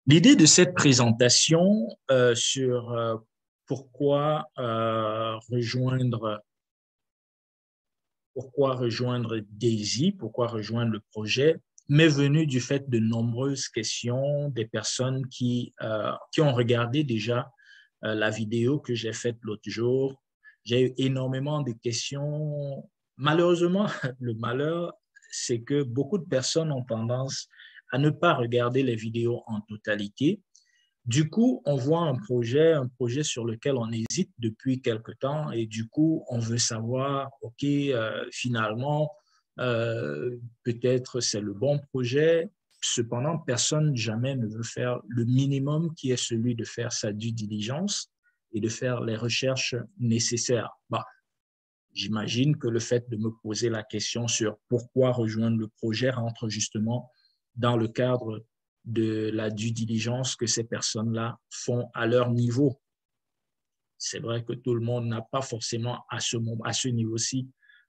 L'idée de cette présentation sur pourquoi rejoindre Daisy, pourquoi rejoindre le projet, m'est venue du fait de nombreuses questions des personnes qui ont regardé déjà la vidéo que j'ai faite l'autre jour. J'ai eu énormément de questions. Malheureusement, le malheur, c'est que beaucoup de personnes ont tendance à ne pas regarder les vidéos en totalité. Du coup, on voit un projet sur lequel on hésite depuis quelque temps et du coup, on veut savoir, OK, finalement, peut-être c'est le bon projet. Cependant, personne jamais ne veut faire le minimum qui est celui de faire sa due diligence et de faire les recherches nécessaires. Bah, j'imagine que le fait de me poser la question sur pourquoi rejoindre le projet rentre justement dans le cadre de la due diligence que ces personnes-là font à leur niveau. C'est vrai que tout le monde n'a pas forcément à ce niveau-ci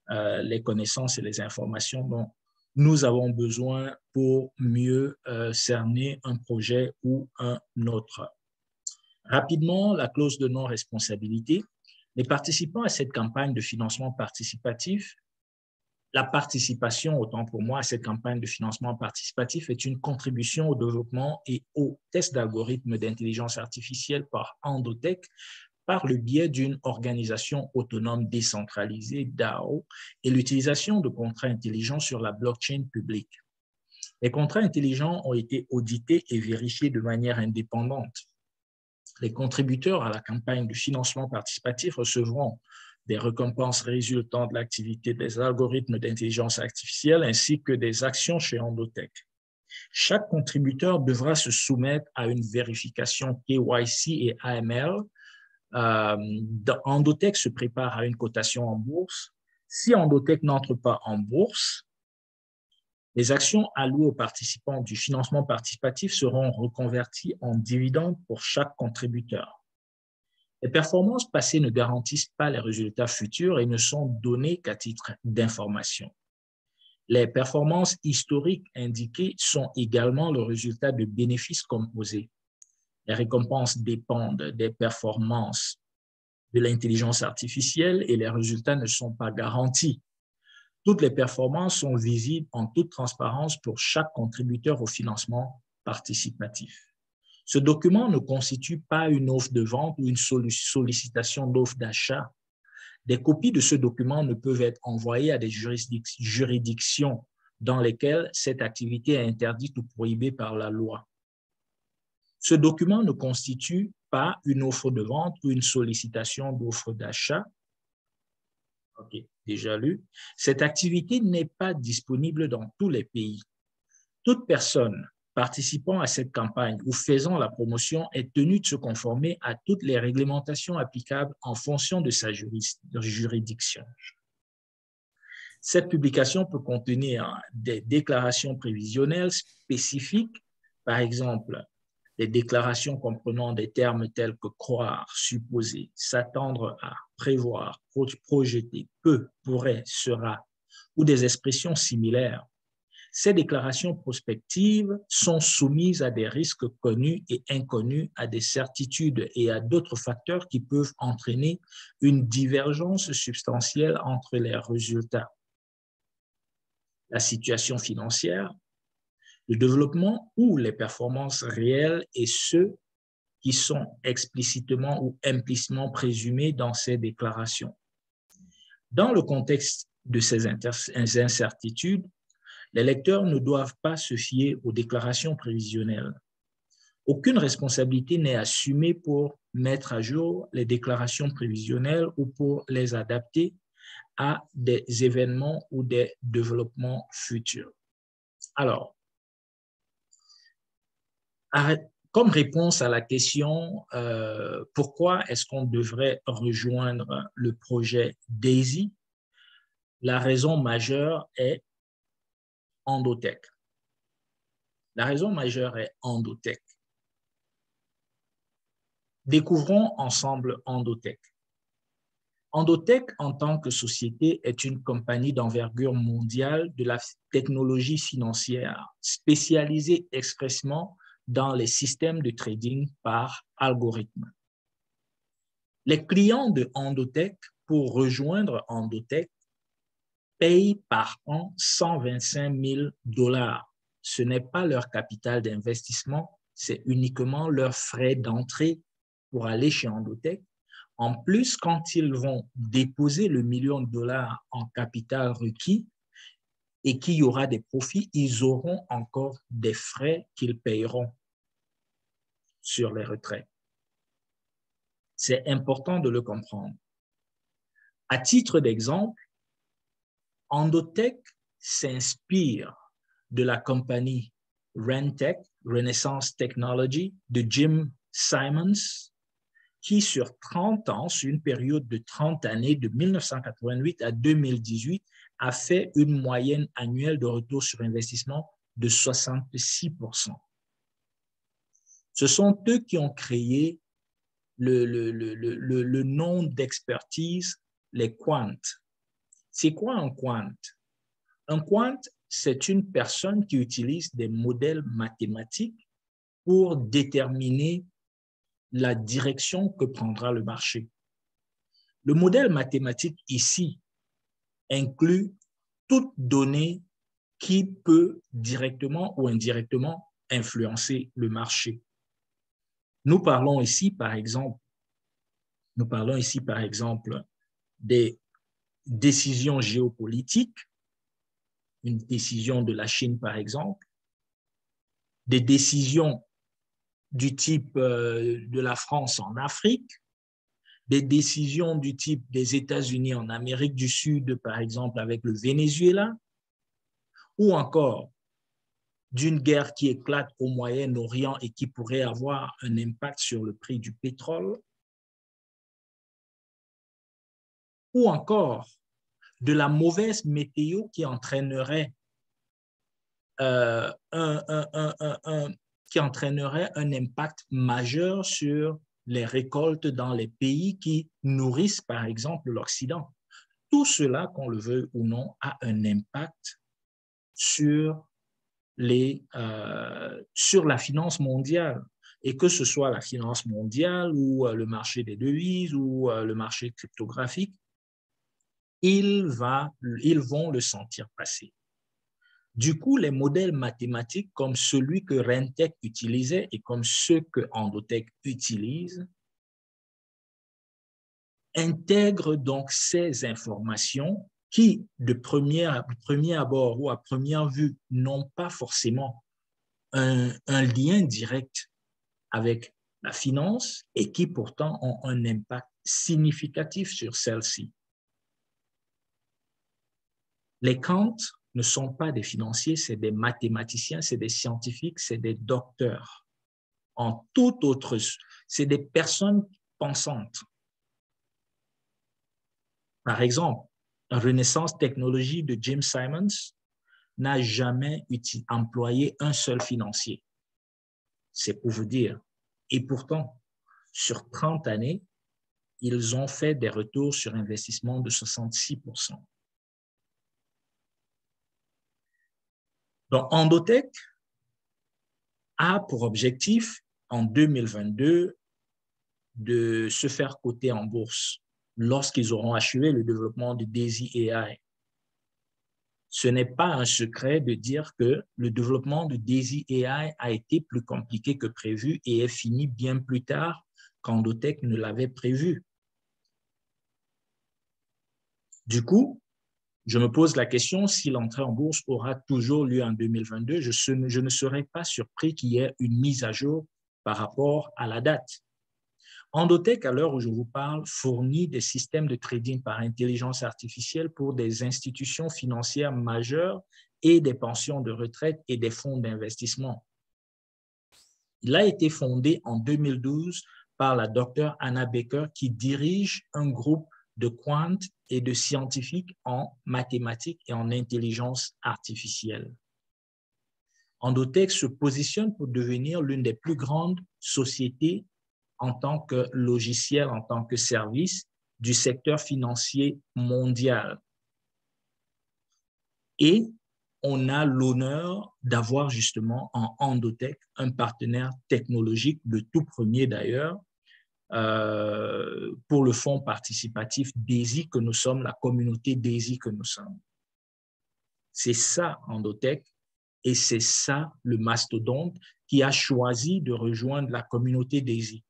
les connaissances et les informations dont nous avons besoin pour mieux cerner un projet ou un autre. Rapidement, la clause de non-responsabilité. Les participants à cette campagne de financement participatif, la participation, autant pour moi, à cette campagne de financement participatif est une contribution au développement et au test d'algorithmes d'intelligence artificielle par Endotech par le biais d'une organisation autonome décentralisée, DAO, et l'utilisation de contrats intelligents sur la blockchain publique. Les contrats intelligents ont été audités et vérifiés de manière indépendante. Les contributeurs à la campagne de financement participatif recevront des récompenses résultant de l'activité des algorithmes d'intelligence artificielle ainsi que des actions chez Endotech. Chaque contributeur devra se soumettre à une vérification KYC et AML. Endotech se prépare à une cotation en bourse. Si Endotech n'entre pas en bourse, les actions allouées aux participants du financement participatif seront reconverties en dividendes pour chaque contributeur. Les performances passées ne garantissent pas les résultats futurs et ne sont données qu'à titre d'information. Les performances historiques indiquées sont également le résultat de bénéfices composés. Les récompenses dépendent des performances de l'intelligence artificielle et les résultats ne sont pas garantis. Toutes les performances sont visibles en toute transparence pour chaque contributeur au financement participatif. Ce document ne constitue pas une offre de vente ou une sollicitation d'offre d'achat. Des copies de ce document ne peuvent être envoyées à des juridictions dans lesquelles cette activité est interdite ou prohibée par la loi. Ce document ne constitue pas une offre de vente ou une sollicitation d'offre d'achat. OK, déjà lu. Cette activité n'est pas disponible dans tous les pays. Toute personne participant à cette campagne ou faisant la promotion est tenue de se conformer à toutes les réglementations applicables en fonction de sa juridiction. Cette publication peut contenir des déclarations prévisionnelles spécifiques, par exemple, des déclarations comprenant des termes tels que croire, supposer, s'attendre à, prévoir, projeter, peut, pourrait, sera, ou des expressions similaires. Ces déclarations prospectives sont soumises à des risques connus et inconnus, à des certitudes et à d'autres facteurs qui peuvent entraîner une divergence substantielle entre les résultats. La situation financière, le développement ou les performances réelles et ceux qui sont explicitement ou implicitement présumés dans ces déclarations. Dans le contexte de ces incertitudes, les lecteurs ne doivent pas se fier aux déclarations prévisionnelles. Aucune responsabilité n'est assumée pour mettre à jour les déclarations prévisionnelles ou pour les adapter à des événements ou des développements futurs. Alors, comme réponse à la question pourquoi est-ce qu'on devrait rejoindre le projet Daisy, la raison majeure est Endotech. La raison majeure est Endotech. Découvrons ensemble Endotech. Endotech, en tant que société, est une compagnie d'envergure mondiale de la technologie financière spécialisée expressément dans les systèmes de trading par algorithme. Les clients de Endotech, pour rejoindre Endotech, payent par an 125 000 $. Ce n'est pas leur capital d'investissement, c'est uniquement leurs frais d'entrée pour aller chez Endotech. En plus, quand ils vont déposer le $1 million en capital requis et qu'il y aura des profits, ils auront encore des frais qu'ils payeront sur les retraits. C'est important de le comprendre. À titre d'exemple, Endotech s'inspire de la compagnie Rentech, Renaissance Technology, de Jim Simons, qui sur 30 ans, sur une période de 30 années, de 1988 à 2018, a fait une moyenne annuelle de retour sur investissement de 66%. Ce sont eux qui ont créé le nom d'expertise, les quants. C'est quoi un quant? Un quant, c'est une personne qui utilise des modèles mathématiques pour déterminer la direction que prendra le marché. Le modèle mathématique ici inclut toute donnée qui peut directement ou indirectement influencer le marché. Nous parlons ici, par exemple, des décisions géopolitiques, une décision de la Chine, par exemple, des décisions du type de la France en Afrique, des décisions du type des États-Unis en Amérique du Sud, par exemple, avec le Venezuela, ou encore d'une guerre qui éclate au Moyen-Orient et qui pourrait avoir un impact sur le prix du pétrole, ou encore de la mauvaise météo qui entraînerait un impact majeur sur les récoltes dans les pays qui nourrissent, par exemple, l'Occident. Tout cela, qu'on le veuille ou non, a un impact sur la finance mondiale. Et que ce soit la finance mondiale ou le marché des devises ou le marché cryptographique, ils vont le sentir passer. Du coup, les modèles mathématiques comme celui que Rentech utilisait et comme ceux que Endotech utilise intègrent donc ces informations qui, de premier abord ou à première vue, n'ont pas forcément un lien direct avec la finance et qui pourtant ont un impact significatif sur celle-ci. Les quants ne sont pas des financiers, c'est des mathématiciens, c'est des scientifiques, c'est des docteurs. En tout autre, c'est des personnes pensantes. Par exemple, Renaissance Technology de Jim Simons n'a jamais employé un seul financier. C'est pour vous dire. Et pourtant, sur 30 années, ils ont fait des retours sur investissement de 66%. Donc, Endotech a pour objectif, en 2022, de se faire coter en bourse lorsqu'ils auront achevé le développement de Daisy AI. Ce n'est pas un secret de dire que le développement de Daisy AI a été plus compliqué que prévu et est fini bien plus tard qu'Endotech ne l'avait prévu. Du coup, je me pose la question si l'entrée en bourse aura toujours lieu en 2022. Je ne serais pas surpris qu'il y ait une mise à jour par rapport à la date. Endotech, à l'heure où je vous parle, fournit des systèmes de trading par intelligence artificielle pour des institutions financières majeures et des pensions de retraite et des fonds d'investissement. Il a été fondé en 2012 par la docteure Anna Baker qui dirige un groupe de quants et de scientifiques en mathématiques et en intelligence artificielle. Endotech se positionne pour devenir l'une des plus grandes sociétés en tant que logiciel, en tant que service du secteur financier mondial. Et on a l'honneur d'avoir justement en Endotech un partenaire technologique, le tout premier d'ailleurs, pour le fonds participatif DAISY que nous sommes, la communauté DAISY que nous sommes. C'est ça Endotech et c'est ça le mastodonte qui a choisi de rejoindre la communauté DAISY.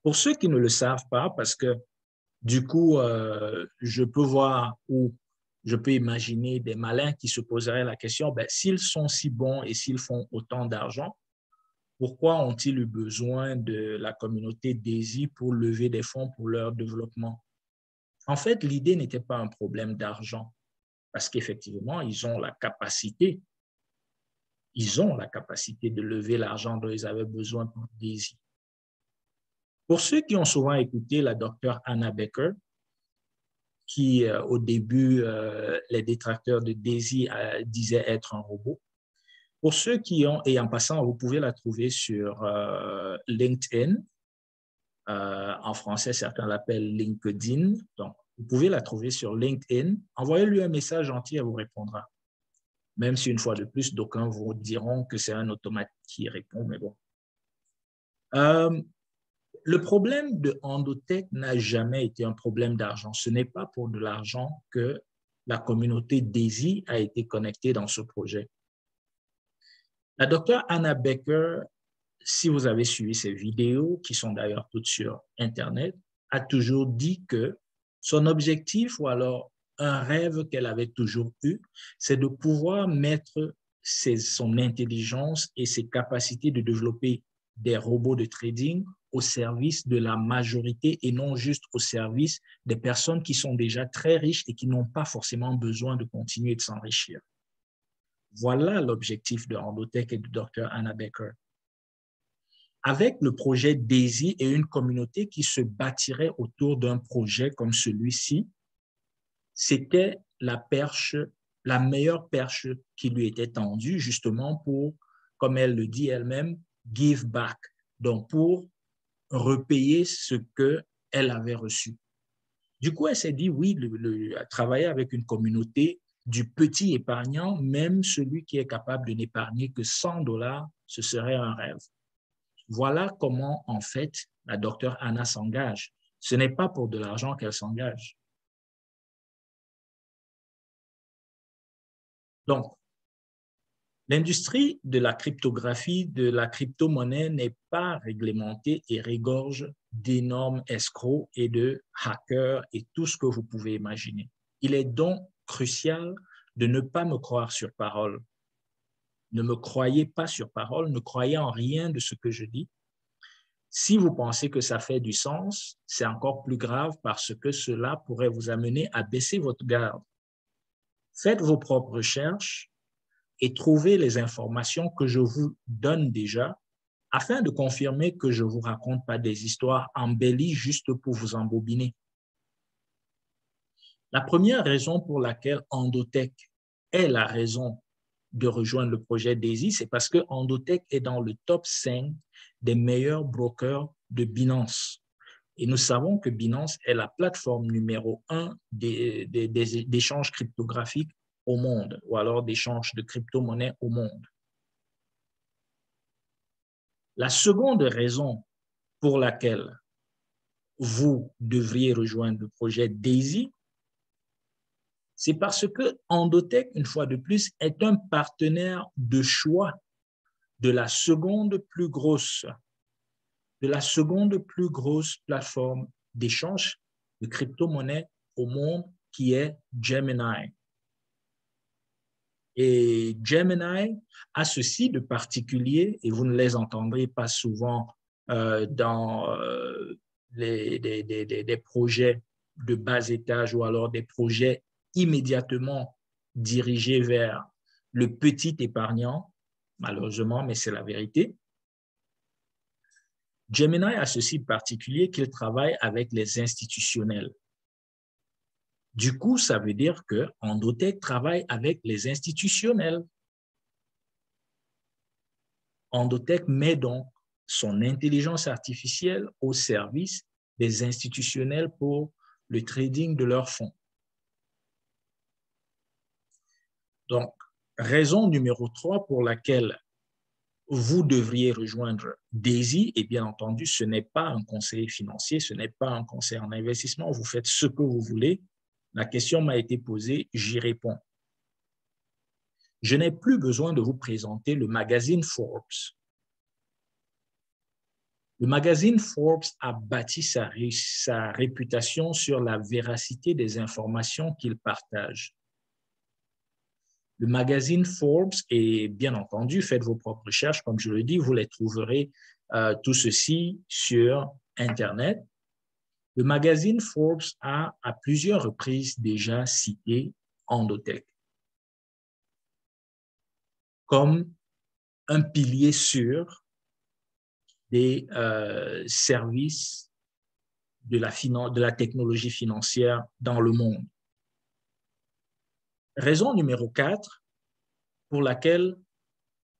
Pour ceux qui ne le savent pas, parce que du coup, je peux voir ou je peux imaginer des malins qui se poseraient la question, ben, s'ils sont si bons et s'ils font autant d'argent, pourquoi ont-ils eu besoin de la communauté DAISY pour lever des fonds pour leur développement? En fait, l'idée n'était pas un problème d'argent, parce qu'effectivement, ils ont la capacité de lever l'argent dont ils avaient besoin pour DAISY. Pour ceux qui ont souvent écouté la docteure Anna Becker, qui au début, les détracteurs de DAISY disaient être un robot. Pour ceux qui ont, et en passant, vous pouvez la trouver sur LinkedIn. En français, certains l'appellent LinkedIn. Donc, vous pouvez la trouver sur LinkedIn. Envoyez-lui un message gentil, elle vous répondra. Même si une fois de plus, d'aucuns vous diront que c'est un automate qui répond, mais bon. Le problème de Endotech n'a jamais été un problème d'argent. Ce n'est pas pour de l'argent que la communauté DAISY a été connectée dans ce projet. La docteure Anna Becker, si vous avez suivi ses vidéos, qui sont d'ailleurs toutes sur Internet, a toujours dit que son objectif, ou alors un rêve qu'elle avait toujours eu, c'est de pouvoir mettre son intelligence et ses capacités de développer des robots de trading au service de la majorité et non juste au service des personnes qui sont déjà très riches et qui n'ont pas forcément besoin de continuer de s'enrichir. Voilà l'objectif de Endotech et du Dr Anna Becker. Avec le projet DAISY et une communauté qui se bâtirait autour d'un projet comme celui-ci, c'était la meilleure perche qui lui était tendue justement pour, comme elle le dit elle-même, give back, donc pour repayer ce qu'elle avait reçu. Du coup, elle s'est dit, oui, travailler avec une communauté du petit épargnant, même celui qui est capable de n'épargner que $100, ce serait un rêve. Voilà comment, en fait, la docteure Anna s'engage. Ce n'est pas pour de l'argent qu'elle s'engage. Donc, l'industrie de la cryptographie, de la crypto-monnaie n'est pas réglementée et regorge d'énormes escrocs et de hackers et tout ce que vous pouvez imaginer. Il est donc crucial de ne pas me croire sur parole. Ne me croyez pas sur parole, ne croyez en rien de ce que je dis. Si vous pensez que ça fait du sens, c'est encore plus grave parce que cela pourrait vous amener à baisser votre garde. Faites vos propres recherches et trouvez les informations que je vous donne déjà afin de confirmer que je ne vous raconte pas des histoires embellies juste pour vous embobiner. La première raison pour laquelle Endotech est la raison de rejoindre le projet DAISY, c'est parce que Endotech est dans le top 5 des meilleurs brokers de Binance. Et nous savons que Binance est la plateforme numéro 1 d'échanges cryptographiques au monde, ou alors d'échanges de crypto-monnaies au monde. La seconde raison pour laquelle vous devriez rejoindre le projet DAISY, c'est parce que Endotech, une fois de plus, est un partenaire de choix de la seconde plus grosse plateforme d'échange de crypto-monnaies au monde, qui est Gemini. Et Gemini a ceci de particulier, et vous ne les entendrez pas souvent dans des projets de bas étage ou alors des projets immédiatement dirigés vers le petit épargnant, malheureusement, mais c'est la vérité. Gemini a ceci de particulier qu'il travaille avec les institutionnels. Du coup, ça veut dire que Endotech travaille avec les institutionnels. Endotech met donc son intelligence artificielle au service des institutionnels pour le trading de leurs fonds. Donc, raison numéro 3 pour laquelle vous devriez rejoindre Daisy, et bien entendu, ce n'est pas un conseiller financier, ce n'est pas un conseiller en investissement, vous faites ce que vous voulez. La question m'a été posée, j'y réponds. Je n'ai plus besoin de vous présenter le magazine Forbes. Le magazine Forbes a bâti sa réputation sur la véracité des informations qu'il partage. Le magazine Forbes, et bien entendu, faites vos propres recherches, comme je le dis, vous les trouverez tout ceci sur Internet. Le magazine Forbes a à plusieurs reprises déjà cité Endotech comme un pilier sûr des services de la technologie financière dans le monde. Raison numéro 4 pour laquelle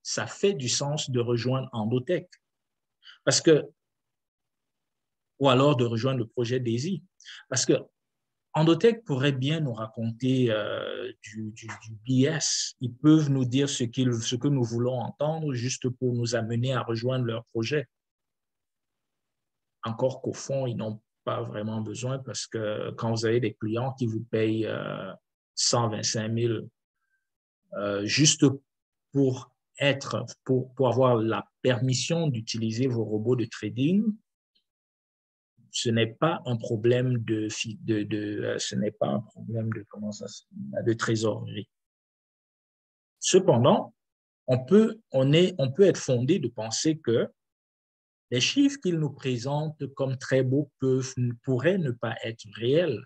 ça fait du sens de rejoindre Endotech. Parce que, ou alors de rejoindre le projet Daisy. Parce que Endotech pourrait bien nous raconter du BS. Ils peuvent nous dire ce que nous voulons entendre juste pour nous amener à rejoindre leur projet. Encore qu'au fond, ils n'ont pas vraiment besoin parce que quand vous avez des clients qui vous payent 125 000 juste pour avoir la permission d'utiliser vos robots de trading, ce n'est pas un problème ce n'est pas un problème de trésorerie. Cependant, on peut être fondé de penser que les chiffres qu'ils nous présentent comme très beaux pourraient ne pas être réels.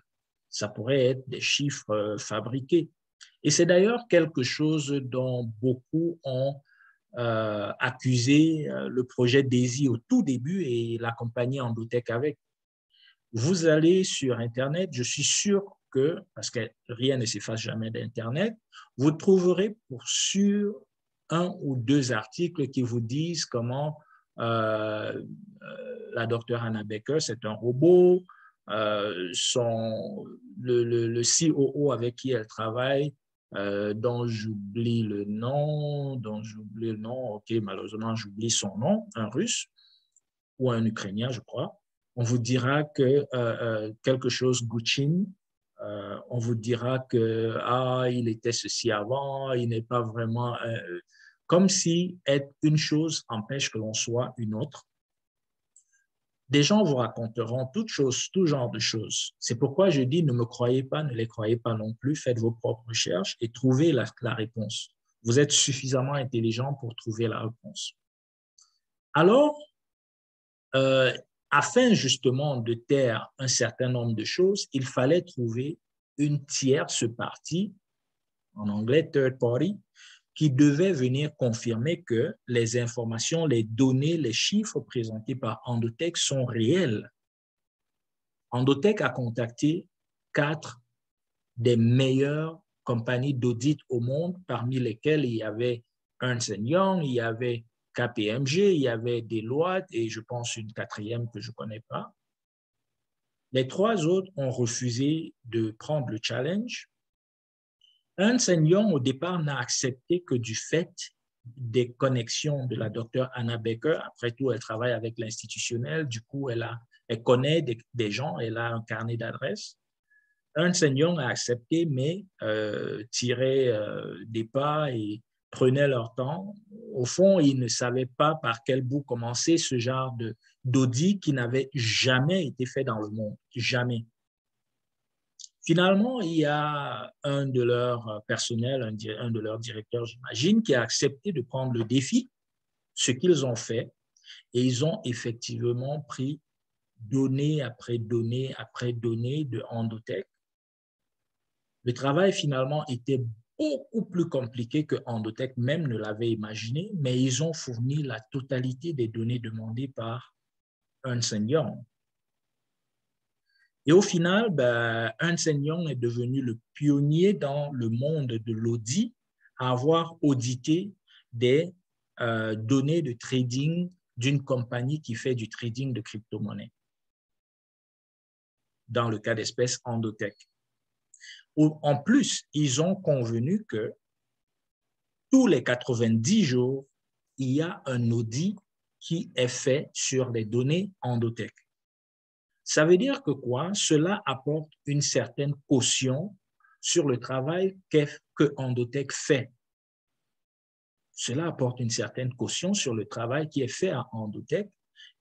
Ça pourrait être des chiffres fabriqués. Et c'est d'ailleurs quelque chose dont beaucoup ont accusé le projet Daisy au tout début et la compagnie Endotech avec. Vous allez sur Internet, je suis sûr que, parce que rien ne s'efface jamais d'Internet, vous trouverez pour sûr un ou deux articles qui vous disent comment la docteure Anna Baker, c'est un robot, le COO avec qui elle travaille, dont j'oublie le nom, ok, malheureusement j'oublie son nom, un russe ou un ukrainien, je crois. On vous dira que quelque chose Gucci, on vous dira que il était ceci avant, il n'est pas vraiment comme si être une chose empêche que l'on soit une autre. Des gens vous raconteront toutes choses, tout genre de choses. C'est pourquoi je dis ne me croyez pas, ne les croyez pas non plus, faites vos propres recherches et trouvez la réponse. Vous êtes suffisamment intelligent pour trouver la réponse. Alors, afin justement de taire un certain nombre de choses, il fallait trouver une tierce partie, en anglais third party, qui devait venir confirmer que les informations, les données, les chiffres présentés par Endotech sont réels. Endotech a contacté 4 des meilleures compagnies d'audit au monde, parmi lesquelles il y avait Ernst Young, il y avait KPMG, il y avait Deloitte et je pense une quatrième que je ne connais pas. Les 3 autres ont refusé de prendre le challenge. Ernst Young, au départ, n'a accepté que du fait des connexions de la docteure Anna Baker. Après tout, elle travaille avec l'institutionnel. Du coup, elle connaît des gens, elle a un carnet d'adresses. Ernst Young a accepté, mais tirait des pas et prenait leur temps. Au fond, ils ne savaient pas par quel bout commencer ce genre d'audit qui n'avait jamais été fait dans le monde. Jamais. Finalement, il y a un de leurs personnels, un de leurs directeurs, j'imagine, qui a accepté de prendre le défi, ce qu'ils ont fait, et ils ont effectivement pris donnée après donnée après donnée de Endotech. Le travail, finalement, était beaucoup plus compliqué que Endotech même ne l'avait imaginé, mais ils ont fourni la totalité des données demandées par Ernst Young. Et au final, Ernst Young est devenu le pionnier dans le monde de l'audit à avoir audité des données de trading d'une compagnie qui fait du trading de crypto-monnaies, dans le cas d'espèce Endotech. En plus, ils ont convenu que tous les 90 jours, il y a un audit qui est fait sur les données Endotech. Ça veut dire que quoi? Cela apporte une certaine caution sur le travail que Endotech fait. Cela apporte une certaine caution sur le travail qui est fait à Endotech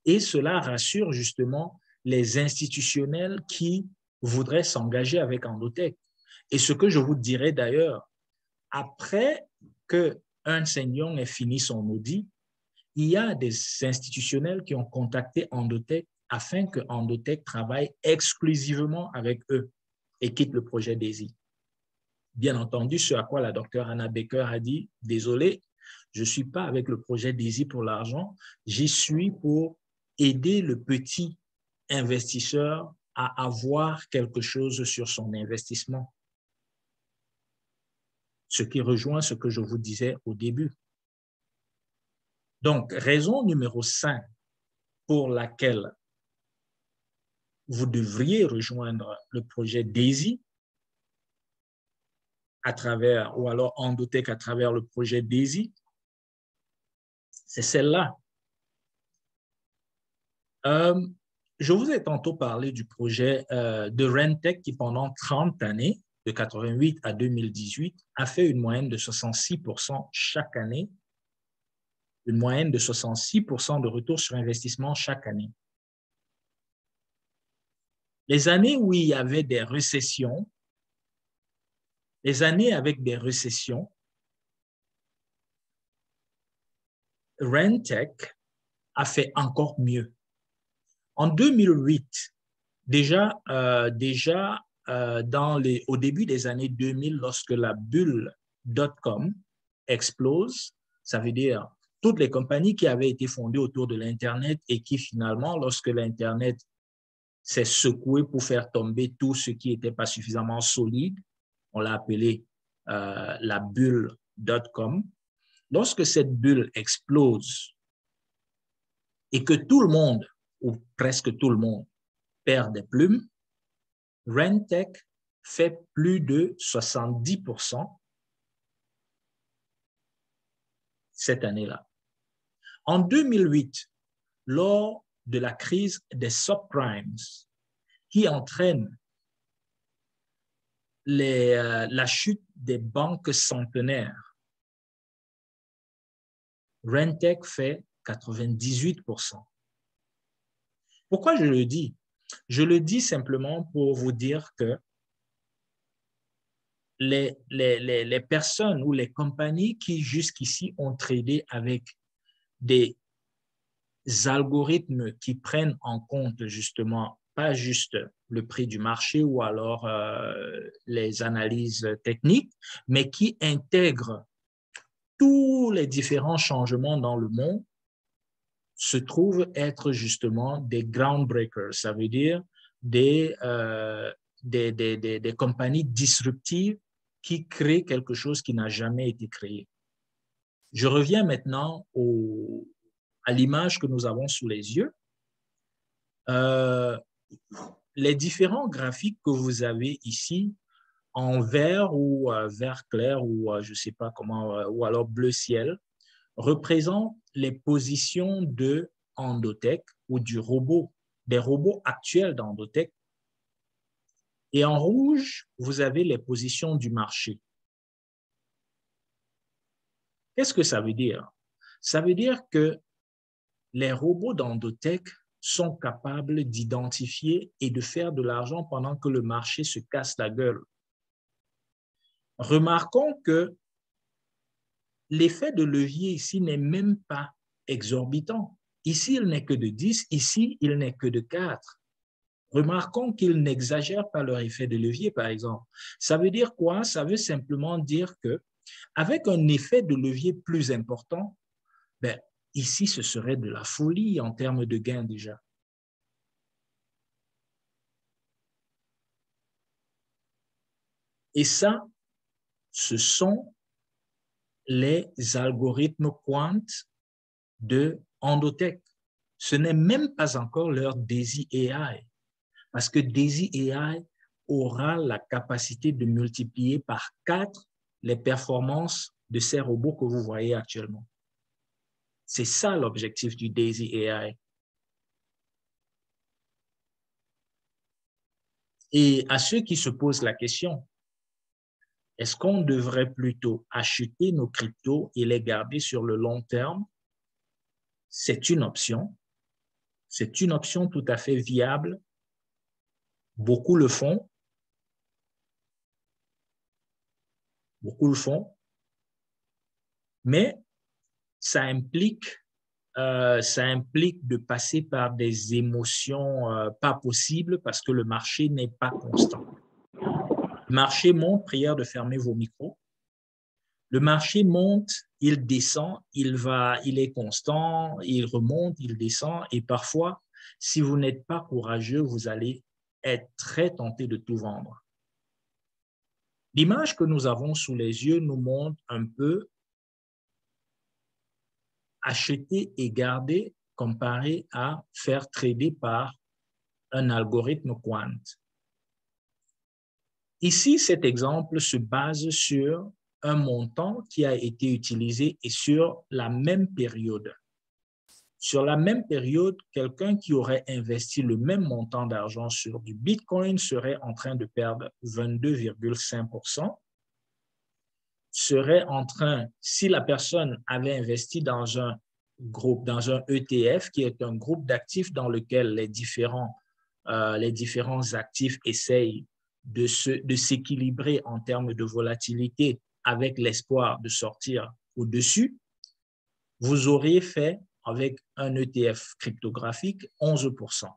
et cela rassure justement les institutionnels qui voudraient s'engager avec Endotech. Et ce que je vous dirais d'ailleurs, après que Ernst & Young ait fini son audit, il y a des institutionnels qui ont contacté Endotech afin que Endotech travaille exclusivement avec eux et quitte le projet DAISY. Bien entendu, ce à quoi la docteure Anna Baker a dit, désolé, je ne suis pas avec le projet DAISY pour l'argent, j'y suis pour aider le petit investisseur à avoir quelque chose sur son investissement. Ce qui rejoint ce que je vous disais au début. Donc, raison numéro 5 pour laquelle vous devriez rejoindre le projet DAISY à travers, ou alors Endotech à travers le projet DAISY, c'est celle-là. Je vous ai tantôt parlé du projet de Rentech qui, pendant 30 années, de 88 à 2018, a fait une moyenne de 66% chaque année, une moyenne de 66% de retour sur investissement chaque année. Les années où il y avait des récessions, les années avec des récessions, Rentech a fait encore mieux. En 2008, au début des années 2000, lorsque la bulle .com explose, ça veut dire toutes les compagnies qui avaient été fondées autour de l'Internet et qui finalement, lorsque l'Internet s'est secoué pour faire tomber tout ce qui n'était pas suffisamment solide, on l'a appelé la bulle .com. Lorsque cette bulle explose et que tout le monde, ou presque tout le monde, perd des plumes, Rentech fait plus de 70% cette année-là. En 2008, lors de la crise des subprimes qui entraîne la chute des banques centenaires, Rentech fait 98%. Pourquoi je le dis? Je le dis simplement pour vous dire que les personnes ou les compagnies qui jusqu'ici ont tradé avec des algorithmes qui prennent en compte justement pas juste le prix du marché ou alors les analyses techniques, mais qui intègrent tous les différents changements dans le monde, se trouvent être justement des groundbreakers. Ça veut dire des compagnies disruptives qui créent quelque chose qui n'a jamais été créé. Je reviens maintenant à l'image que nous avons sous les yeux. Les différents graphiques que vous avez ici, en vert ou vert clair ou je ne sais pas comment, ou alors bleu ciel, représentent les positions de Endotech ou des robots actuels d'Endotech. Et en rouge, vous avez les positions du marché. Qu'est-ce que ça veut dire? Ça veut dire que les robots d'Endotech sont capables d'identifier et de faire de l'argent pendant que le marché se casse la gueule. Remarquons que l'effet de levier ici n'est même pas exorbitant. Ici, il n'est que de 10, ici, il n'est que de 4. Remarquons qu'ils n'exagèrent pas leur effet de levier, par exemple. Ça veut dire quoi? Ça veut simplement dire qu'avec un effet de levier plus important, ben, ici, ce serait de la folie en termes de gains déjà. Et ça, ce sont les algorithmes quant de Endotech. Ce n'est même pas encore leur DAISY AI, parce que DAISY AI aura la capacité de multiplier par 4 les performances de ces robots que vous voyez actuellement. C'est ça l'objectif du Daisy AI. Et à ceux qui se posent la question, est-ce qu'on devrait plutôt acheter nos cryptos et les garder sur le long terme? C'est une option. C'est une option tout à fait viable. Beaucoup le font. Beaucoup le font. Mais ça implique de passer par des émotions pas possibles parce que le marché n'est pas constant. Le marché monte, prière de fermer vos micros. Le marché monte, il descend, il est constant, il remonte, il descend et parfois, si vous n'êtes pas courageux, vous allez être très tenté de tout vendre. L'image que nous avons sous les yeux nous montre un peu acheter et garder comparé à faire trader par un algorithme quant. Ici, cet exemple se base sur un montant qui a été utilisé et sur la même période. Sur la même période, quelqu'un qui aurait investi le même montant d'argent sur du Bitcoin serait en train de perdre 22,5%, serait en train, si la personne avait investi dans un groupe, dans un ETF, qui est un groupe d'actifs dans lequel les différents actifs essayent de s'équilibrer en termes de volatilité avec l'espoir de sortir au-dessus, vous auriez fait avec un ETF cryptographique 11%.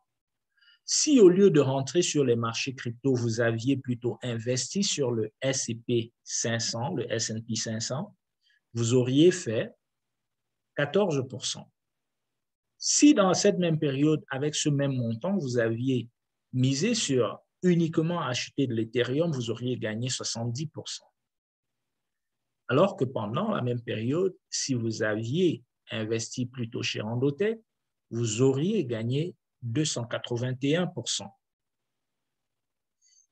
Si au lieu de rentrer sur les marchés crypto, vous aviez plutôt investi sur le S&P 500, le S&P 500, vous auriez fait 14%. Si dans cette même période, avec ce même montant, vous aviez misé sur uniquement acheter de l'Ethereum, vous auriez gagné 70%. Alors que pendant la même période, si vous aviez investi plutôt chez Endotech, vous auriez gagné 281%.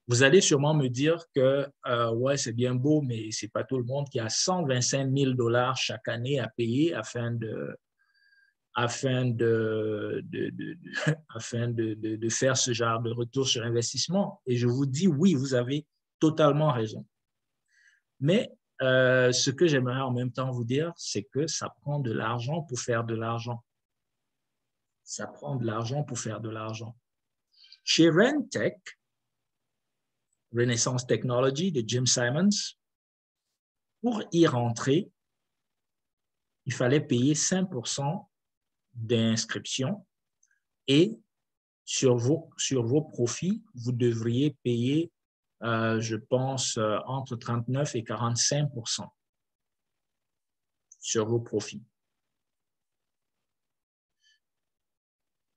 Vous allez sûrement me dire que ouais, c'est bien beau, mais ce n'est pas tout le monde qui a 125 000 $ chaque année à payer afin de faire ce genre de retour sur investissement. Et je vous dis, oui, vous avez totalement raison. Mais ce que j'aimerais en même temps vous dire, c'est que ça prend de l'argent pour faire de l'argent. Ça prend de l'argent pour faire de l'argent. Chez Rentech, Renaissance Technology de Jim Simons, pour y rentrer, il fallait payer 5% d'inscription et sur vos profits, vous devriez payer, je pense, entre 39 et 45% sur vos profits.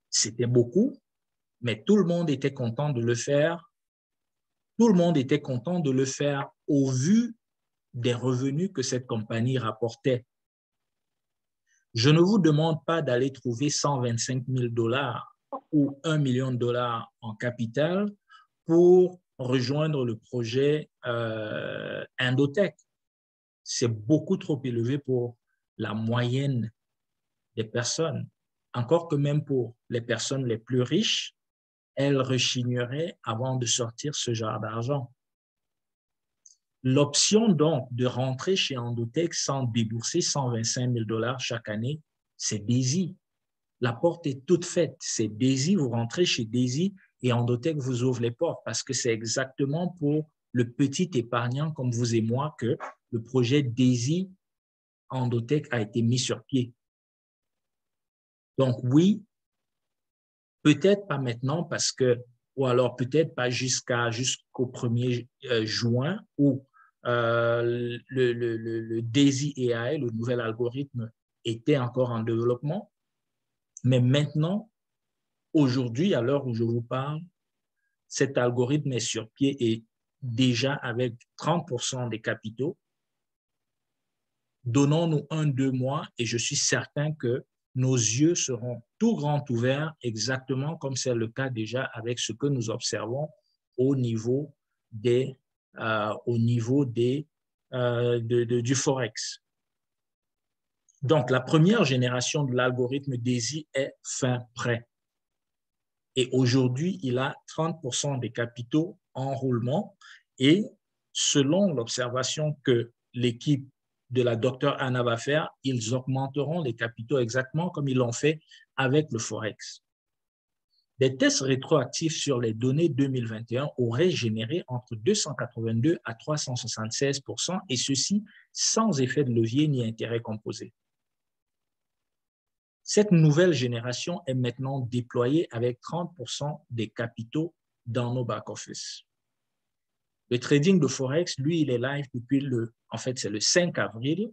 C'était beaucoup, mais tout le monde était content de le faire. Tout le monde était content de le faire au vu des revenus que cette compagnie rapportait. Je ne vous demande pas d'aller trouver 125 000 $ ou 1 million de dollars en capital pour rejoindre le projet Endotech. C'est beaucoup trop élevé pour la moyenne des personnes. Encore que même pour les personnes les plus riches, elles rechigneraient avant de sortir ce genre d'argent. L'option donc de rentrer chez Endotech sans débourser 125 000 $ chaque année, c'est Daisy. La porte est toute faite. C'est Daisy, vous rentrez chez Daisy et Endotech vous ouvre les portes parce que c'est exactement pour le petit épargnant comme vous et moi que le projet Daisy Endotech a été mis sur pied. Donc oui, peut-être pas maintenant parce que, ou alors peut-être pas jusqu'au 1er juin où le Daisy AI, le nouvel algorithme, était encore en développement. Mais maintenant, aujourd'hui, à l'heure où je vous parle, cet algorithme est sur pied et déjà avec 30% des capitaux. Donnons-nous 1-2 mois et je suis certain que nos yeux seront tout grands ouverts, exactement comme c'est le cas déjà avec ce que nous observons au niveau des du Forex. Donc, la première génération de l'algorithme DAISY est fin prêt. Et aujourd'hui, il a 30% des capitaux en roulement. Et selon l'observation que l'équipe de la docteure Anna va faire, ils augmenteront les capitaux exactement comme ils l'ont fait avec le Forex. Des tests rétroactifs sur les données 2021 auraient généré entre 282 à 376%, et ceci sans effet de levier ni intérêt composé. Cette nouvelle génération est maintenant déployée avec 30% des capitaux dans nos back-office. Le trading de Forex, lui, il est live depuis c'est le 5 avril.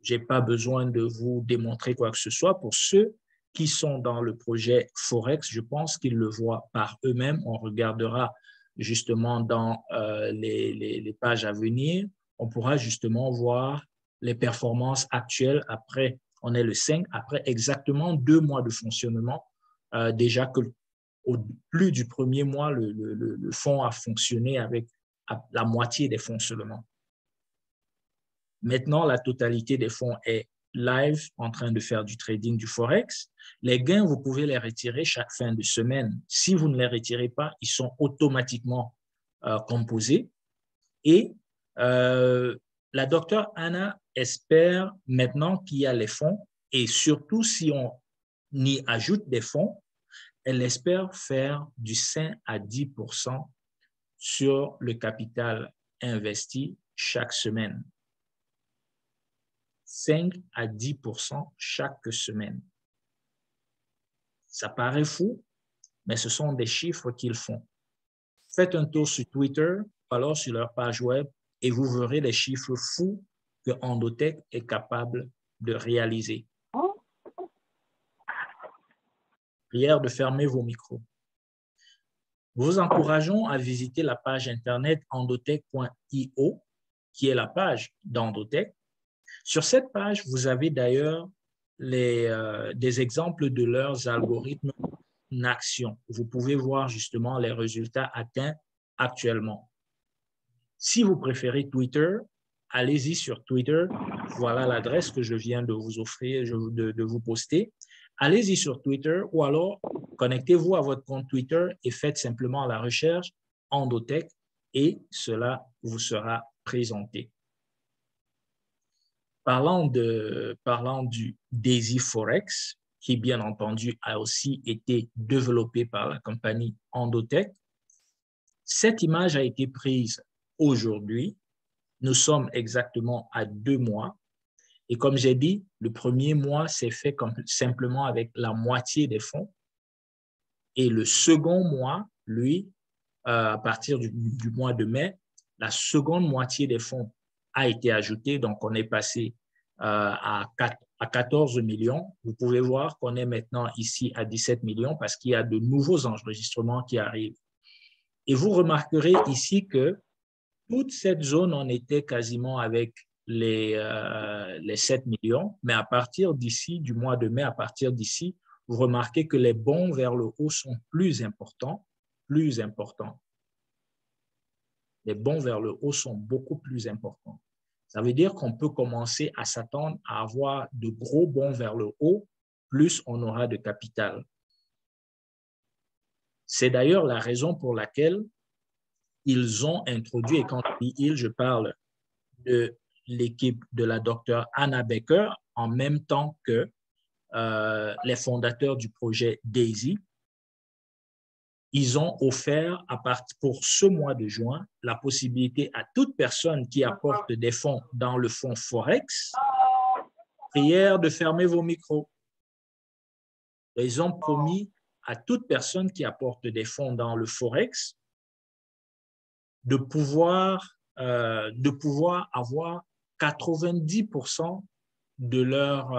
Je n'ai pas besoin de vous démontrer quoi que ce soit. Pour ceux qui sont dans le projet Forex, je pense qu'ils le voient par eux-mêmes. On regardera justement dans les pages à venir. On pourra justement voir les performances actuelles après, on est le 5, après exactement 2 mois de fonctionnement. Déjà que au plus du premier mois, le fonds a fonctionné avec la moitié des fonds seulement. Maintenant, la totalité des fonds est live, en train de faire du trading du Forex. Les gains, vous pouvez les retirer chaque fin de semaine. Si vous ne les retirez pas, ils sont automatiquement composés. Et la docteure Anna espère maintenant qu'il y a les fonds, et surtout si on y ajoute des fonds, elle espère faire du 5 à 10% sur le capital investi chaque semaine. 5 à 10% chaque semaine. Ça paraît fou, mais ce sont des chiffres qu'ils font. Faites un tour sur Twitter, alors sur leur page web, et vous verrez les chiffres fous que Endotech est capable de réaliser. Prière de fermer vos micros. Nous vous encourageons à visiter la page internet endotech.io, qui est la page d'Endotech. Sur cette page, vous avez d'ailleurs des exemples de leurs algorithmes en action. Vous pouvez voir justement les résultats atteints actuellement. Si vous préférez Twitter, allez-y sur Twitter. Voilà l'adresse que je viens de vous offrir, de vous poster. Allez-y sur Twitter, ou alors connectez-vous à votre compte Twitter et faites simplement la recherche Endotech, et cela vous sera présenté. Parlant du DAISY Forex, qui bien entendu a aussi été développé par la compagnie Endotech, cette image a été prise aujourd'hui. Nous sommes exactement à 2 mois. Et comme j'ai dit, le premier mois s'est fait simplement avec la moitié des fonds. Et le second mois, lui, à partir du mois de mai, la seconde moitié des fonds a été ajoutée. Donc, on est passé à 14 millions. Vous pouvez voir qu'on est maintenant ici à 17 millions parce qu'il y a de nouveaux enregistrements qui arrivent. Et vous remarquerez ici que toute cette zone, on était quasiment avec les 7 millions, mais à partir d'ici, du mois de mai, à partir d'ici, vous remarquez que les bonds vers le haut sont plus importants, plus importants. Les bonds vers le haut sont beaucoup plus importants. Ça veut dire qu'on peut commencer à s'attendre à avoir de gros bonds vers le haut, plus on aura de capital. C'est d'ailleurs la raison pour laquelle ils ont introduit, et quand je dis ils, je parle de l'équipe de la docteure Anna Baker, en même temps que les fondateurs du projet DAISY. Ils ont offert pour ce mois de juin la possibilité à toute personne qui apporte des fonds dans le fonds Forex, prière de fermer vos micros. Ils ont promis à toute personne qui apporte des fonds dans le Forex de pouvoir avoir 90% de leur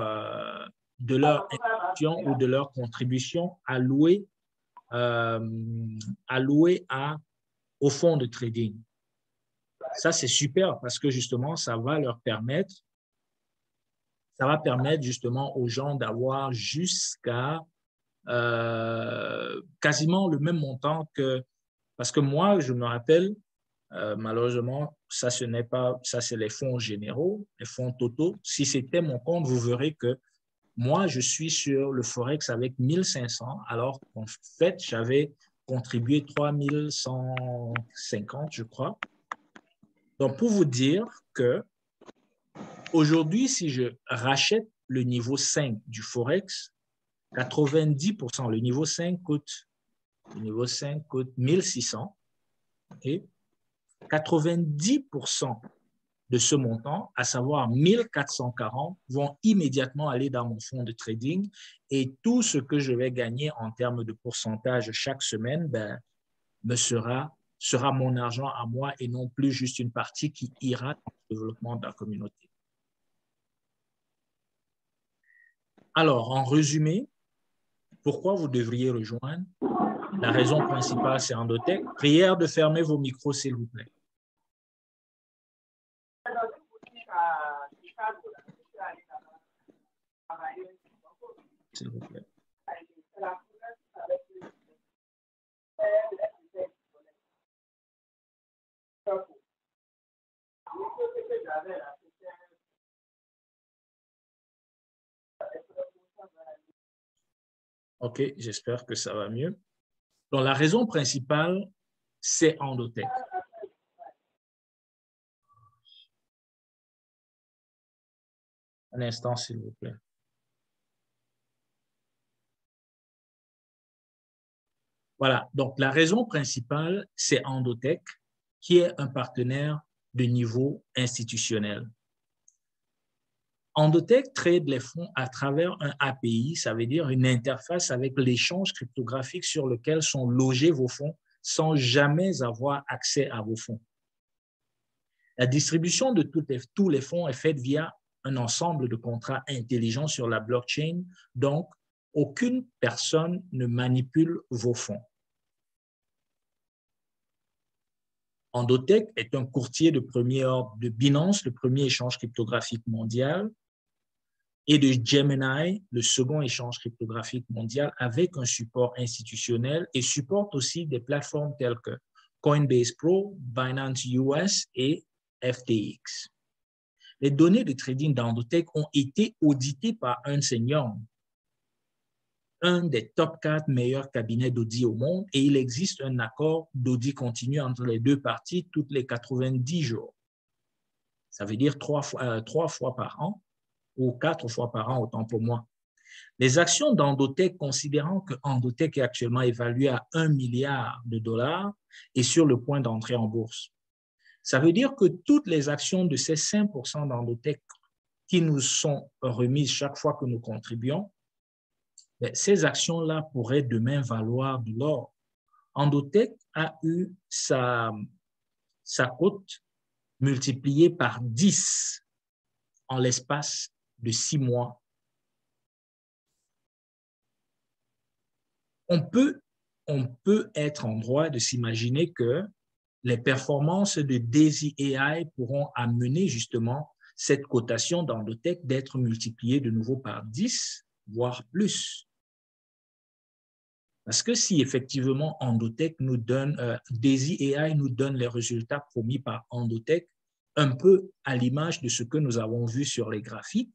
institution ou de leur contribution allouée au fonds de trading. Ça, c'est super parce que justement, ça va permettre justement aux gens d'avoir jusqu'à quasiment le même montant que… Parce que moi, je me rappelle, malheureusement, ça, ce n'est pas, ça, c'est les fonds généraux, les fonds totaux. Si c'était mon compte, vous verrez que moi, je suis sur le Forex avec 1500, alors qu'en fait, j'avais contribué 3150, je crois. Donc, pour vous dire que aujourd'hui, si je rachète le niveau 5 du Forex, 90%, le niveau 5 coûte 1600 et 90% de ce montant, à savoir 1440, vont immédiatement aller dans mon fonds de trading et tout ce que je vais gagner en termes de pourcentage chaque semaine sera mon argent à moi et non plus juste une partie qui ira dans le développement de la communauté. Alors, en résumé, pourquoi vous devriez rejoindre? La raison principale, c'est Endotech. Prière de fermer vos micros, s'il vous plaît. S'il vous plaît. OK, j'espère que ça va mieux. Donc, la raison principale, c'est Endotech. Un instant, s'il vous plaît. Voilà, donc la raison principale, c'est Endotech, qui est un partenaire de niveau institutionnel. Endotech trade les fonds à travers un API, ça veut dire une interface avec l'échange cryptographique sur lequel sont logés vos fonds sans jamais avoir accès à vos fonds. La distribution de tous les fonds est faite via un ensemble de contrats intelligents sur la blockchain, donc aucune personne ne manipule vos fonds. Endotech est un courtier de premier ordre de Binance, le premier échange cryptographique mondial, et de Gemini, le second échange cryptographique mondial, avec un support institutionnel et supporte aussi des plateformes telles que Coinbase Pro, Binance US et FTX. Les données de trading d'Endotech ont été auditées par Ernst & Young, un des top 4 meilleurs cabinets d'audit au monde, et il existe un accord d'audit continu entre les deux parties toutes les 90 jours. Ça veut dire 3 fois par an ou 4 fois par an, autant pour moi. Les actions d'Endotech, considérant que Endotech est actuellement évalué à 1 milliard de dollars, est sur le point d'entrer en bourse. Ça veut dire que toutes les actions de ces 5% d'Endotech qui nous sont remises chaque fois que nous contribuons, ces actions-là pourraient demain valoir de l'or. Endotech a eu sa cote multipliée par 10 en l'espace de 6 mois. On peut être en droit de s'imaginer que les performances de Daisy AI pourront amener justement cette cotation d'Endotech d'être multipliée de nouveau par 10, voire plus. Parce que si effectivement Endotech nous donne, Daisy AI nous donne les résultats promis par Endotech, un peu à l'image de ce que nous avons vu sur les graphiques,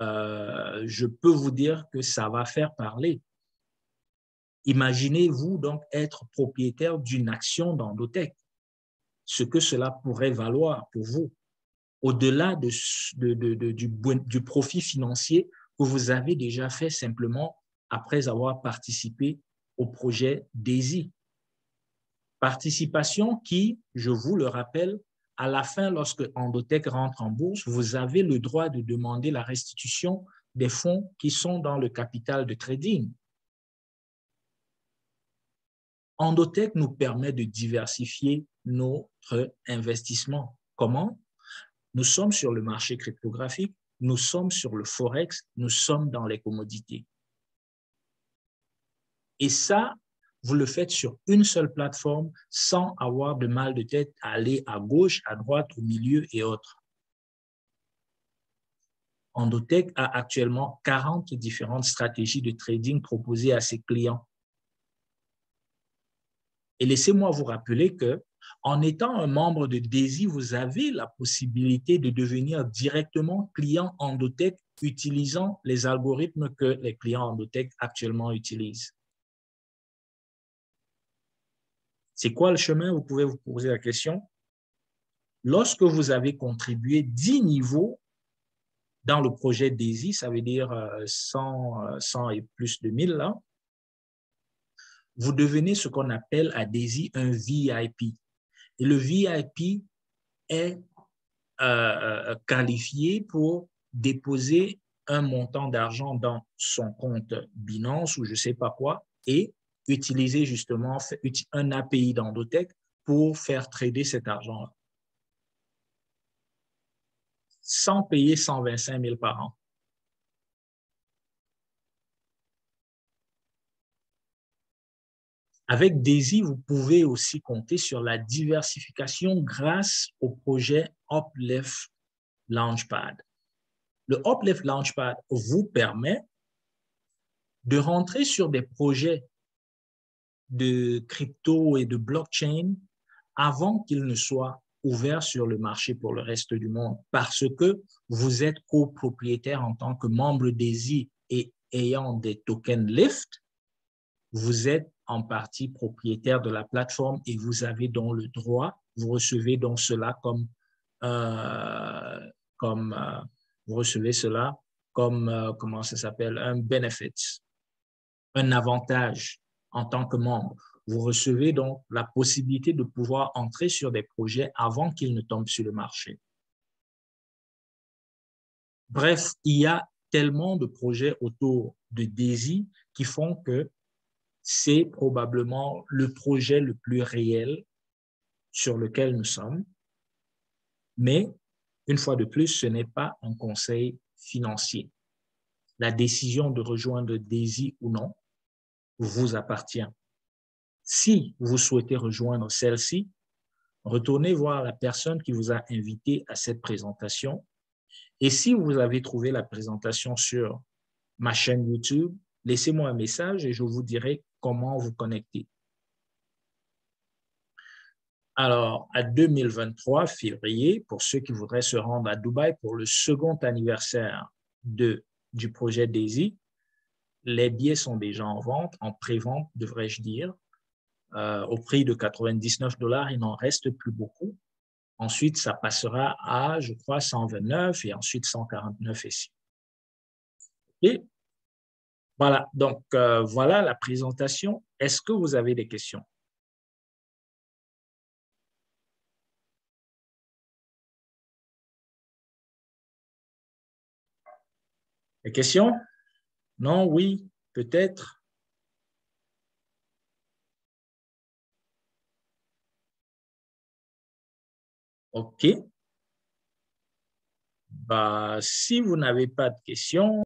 je peux vous dire que ça va faire parler. Imaginez-vous donc être propriétaire d'une action d'Endotech, ce que cela pourrait valoir pour vous, au-delà du profit financier que vous avez déjà fait simplement après avoir participé au projet Daisy. Participation qui, je vous le rappelle, à la fin, lorsque Endotech rentre en bourse, vous avez le droit de demander la restitution des fonds qui sont dans le capital de trading. Endotech nous permet de diversifier notre investissement. Comment? Nous sommes sur le marché cryptographique, nous sommes sur le Forex, nous sommes dans les commodités. Et ça, vous le faites sur une seule plateforme sans avoir de mal de tête à aller à gauche, à droite, au milieu et autres. Endotech a actuellement 40 différentes stratégies de trading proposées à ses clients. Et laissez-moi vous rappeler que En étant un membre de DAISY, vous avez la possibilité de devenir directement client Endotech utilisant les algorithmes que les clients Endotech actuellement utilisent. C'est quoi le chemin? Vous pouvez vous poser la question. Lorsque vous avez contribué 10 niveaux dans le projet DAISY, ça veut dire 100 et plus de 1000, là, vous devenez ce qu'on appelle à DAISY un VIP. Et le VIP est qualifié pour déposer un montant d'argent dans son compte Binance ou je ne sais pas quoi et utiliser justement un API d'Endotech pour faire trader cet argent-là sans payer 125 000 par an. Avec DAISY, vous pouvez aussi compter sur la diversification grâce au projet Uplift Launchpad. Le Uplift Launchpad vous permet de rentrer sur des projets de crypto et de blockchain avant qu'ils ne soient ouverts sur le marché pour le reste du monde parce que vous êtes copropriétaire en tant que membre DAISY et ayant des tokens Lyft, vous êtes en partie propriétaire de la plateforme et vous avez donc le droit, vous recevez donc cela vous recevez cela comme comment ça s'appelle, un benefit, un avantage en tant que membre. Vous recevez donc la possibilité de pouvoir entrer sur des projets avant qu'ils ne tombent sur le marché. Bref, il y a tellement de projets autour de DAISY qui font que c'est probablement le projet le plus réel sur lequel nous sommes. Mais, une fois de plus, ce n'est pas un conseil financier. La décision de rejoindre DAISY ou non vous appartient. Si vous souhaitez rejoindre celle-ci, retournez voir la personne qui vous a invité à cette présentation. Et si vous avez trouvé la présentation sur ma chaîne YouTube, laissez-moi un message et je vous dirai comment vous connecter. Alors, à 2023, février, pour ceux qui voudraient se rendre à Dubaï pour le second anniversaire du projet DAISY, les billets sont déjà en vente, en pré-vente, devrais-je dire. Au prix de 99 $, il n'en reste plus beaucoup. Ensuite, ça passera à, je crois, 129 et ensuite 149 ici. Et voilà, donc voilà la présentation. Est-ce que vous avez des questions? Des questions? Non, oui, peut-être. OK. Bah, si vous n'avez pas de questions,